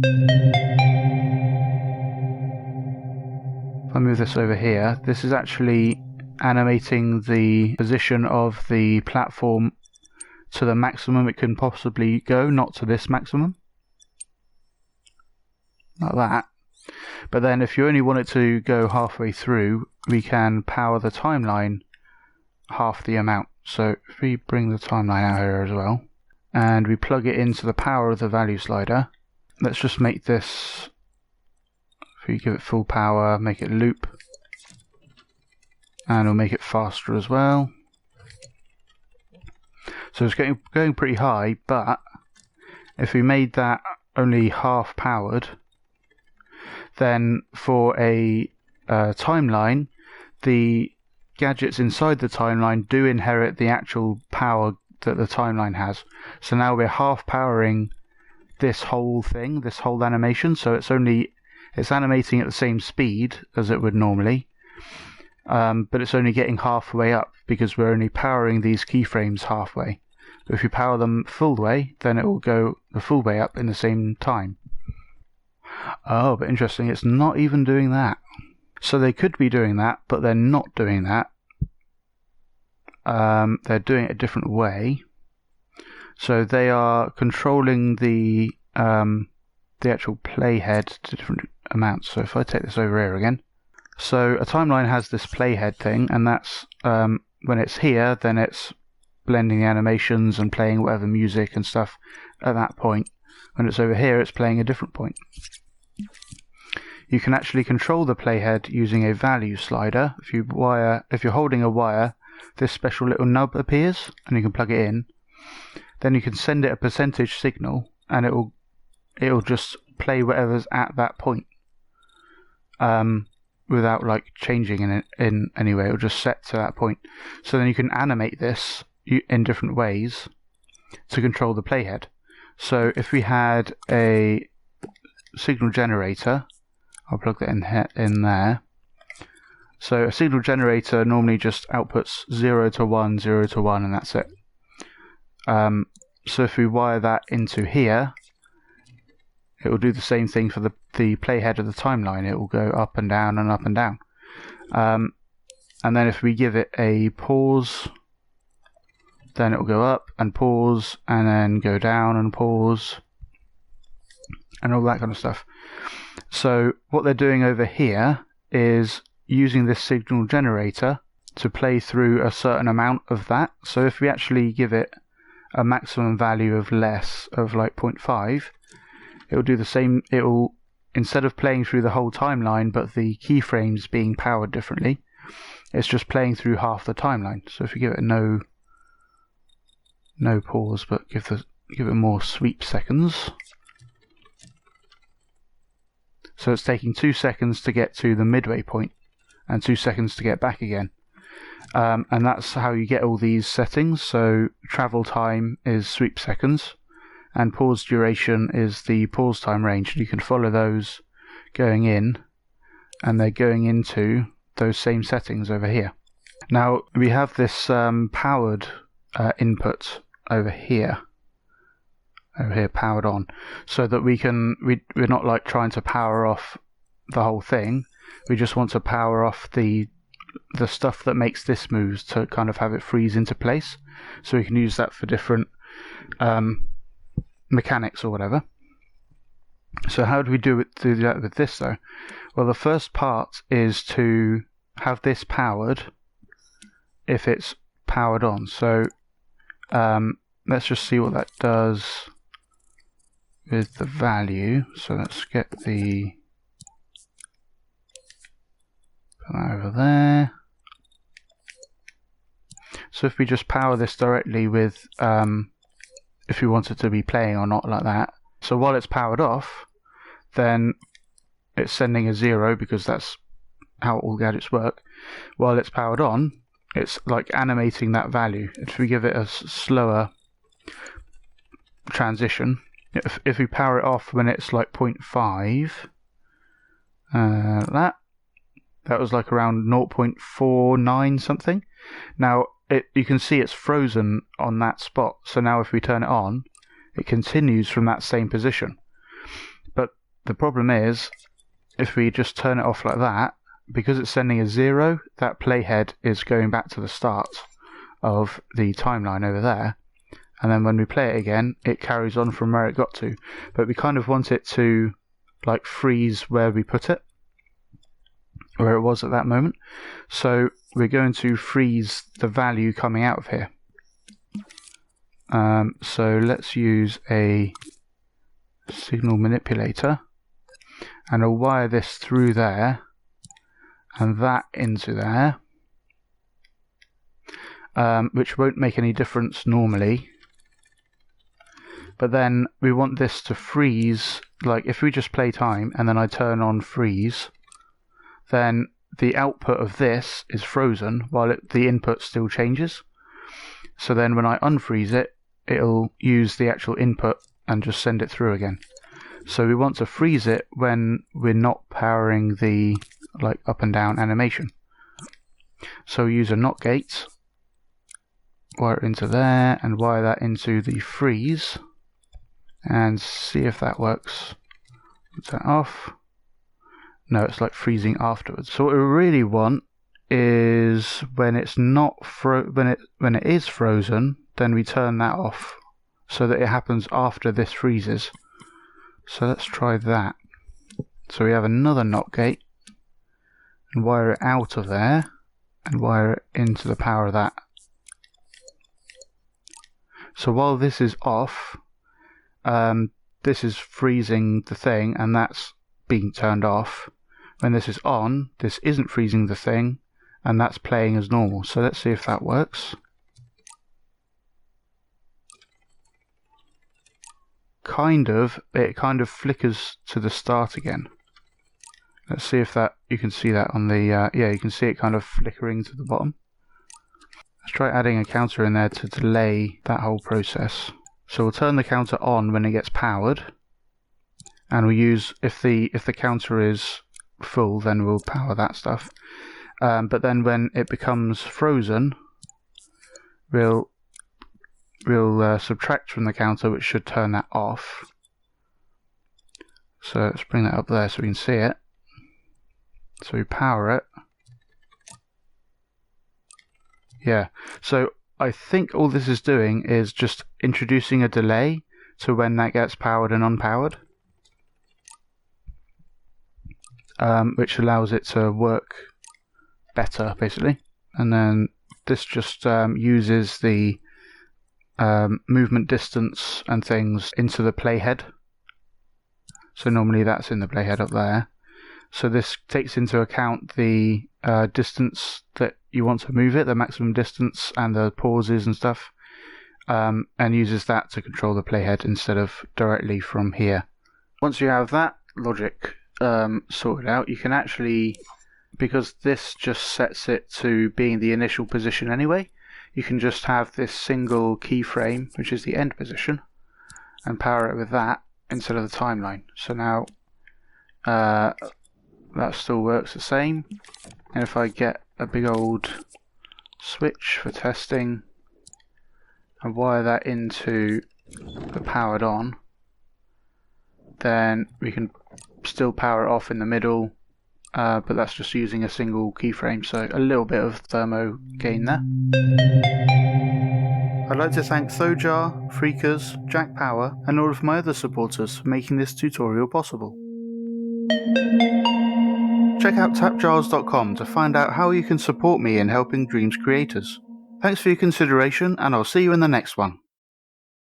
If I move this over here, this is actually animating the position of the platform to the maximum it can possibly go, not to this maximum. Like that. But then if you only want it to go halfway through, we can power the timeline half the amount. So if we bring the timeline out here as well, and we plug it into the power of the value slider, let's just make this, if we give it full power, make it loop, and we'll make it faster as well. So it's going pretty high, but if we made that only half powered, then for a timeline, the gadgets inside the timeline do inherit the actual power that the timeline has. So now we're half powering this whole thing, this whole animation, so it's animating at the same speed as it would normally, but it's only getting halfway up because we're only powering these keyframes halfway. But if you power them full way, then it will go the full way up in the same time. Oh, but interesting, it's not even doing that. So they could be doing that, but they're not doing that. They're doing it a different way. So they are controlling the actual playhead to different amounts. So if I take this over here again, so a timeline has this playhead thing, and that's when it's here, then it's blending the animations and playing whatever music and stuff at that point. When it's over here, it's playing a different point. You can actually control the playhead using a value slider. If you're holding a wire, this special little nub appears, and you can plug it in. Then you can send it a percentage signal, and it'll just play whatever's at that point, without like changing in any way. It'll just set to that point. So then you can animate this in different ways to control the playhead. So if we had a signal generator, I'll plug that in there. So a signal generator normally just outputs 0 to 1, 0 to 1, and that's it. So if we wire that into here, it will do the same thing for the playhead of the timeline. It will go up and down and up and down. And then if we give it a pause, then it will go up and pause, and then go down and pause, and all that kind of stuff. So what they're doing over here is using this signal generator to play through a certain amount of that. So if we actually give it a maximum value of less of like 0.5, it will do the same. It will, instead of playing through the whole timeline but the keyframes being powered differently, it's just playing through half the timeline. So if you give it no pause, but give it more sweep seconds. So it's taking 2 seconds to get to the midway point and 2 seconds to get back again. And that's how you get all these settings. So travel time is sweep seconds, and pause duration is the pause time range. You can follow those going in, and they're going into those same settings over here. Now we have this powered input over here powered on, so that we're not like trying to power off the whole thing. We just want to power off the stuff that makes this move, to kind of have it freeze into place, so we can use that for different mechanics or whatever. So how do we do that with this though? Well, the first part is to have this powered if it's powered on. So let's just see what that does with the value. So let's get put that over there. So if we just power this directly with, if we want it to be playing or not, like that. So while it's powered off, then it's sending a 0, because that's how all gadgets work. While it's powered on, it's like animating that value. If we give it a slower transition, if we power it off when it's like 0.5, that was like around 0.49 something. Now you can see it's frozen on that spot. So now if we turn it on, it continues from that same position. But the problem is, if we just turn it off like that, because it's sending a 0, that playhead is going back to the start of the timeline over there. And then when we play it again, it carries on from where it got to. But we kind of want it to like freeze where we put it, where it was at that moment. So we're going to freeze the value coming out of here. So let's use a signal manipulator, and I'll wire this through there and that into there, which won't make any difference normally. But then we want this to freeze, like if we just play time and then I turn on freeze, then the output of this is frozen while the input still changes. So then when I unfreeze it, it'll use the actual input and just send it through again. So we want to freeze it when we're not powering the like up and down animation. So we use a NOT gate, wire it into there and wire that into the freeze and see if that works. Put that off. No, it's like freezing afterwards. So what we really want is when it's not when it is frozen, then we turn that off so that it happens after this freezes. So let's try that. So we have another NOT gate and wire it out of there and wire it into the power of that. So while this is off, this is freezing the thing and that's being turned off. When this is on, this isn't freezing the thing and that's playing as normal. So let's see if that works. It kind of flickers to the start again. Let's see if that, you can see that on the, yeah, you can see it kind of flickering to the bottom. Let's try adding a counter in there to delay that whole process. So we'll turn the counter on when it gets powered, and we'll use, if the counter is full, then we'll power that stuff. But then when it becomes frozen, we'll subtract from the counter, which should turn that off. So let's bring that up there so we can see it. So we power it. Yeah, so I think all this is doing is just introducing a delay to when that gets powered and unpowered, which allows it to work better, basically. And then this just uses the movement distance and things into the playhead. So normally that's in the playhead up there. So this takes into account the distance that you want to move it, the maximum distance and the pauses and stuff, and uses that to control the playhead instead of directly from here. Once you have that logic sorted out, you can actually, because this just sets it to being the initial position anyway, you can just have this single keyframe, which is the end position, and power it with that instead of the timeline. So now that still works the same. And if I get a big old switch for testing and wire that into the powered on, then we can still power it off in the middle, but that's just using a single keyframe, so a little bit of thermo gain there. I'd like to thank Thojar, Freakers, Jack Power and all of my other supporters for making this tutorial possible. Check out TAPgiles.com to find out how you can support me in helping Dreams creators. Thanks for your consideration, and I'll see you in the next one.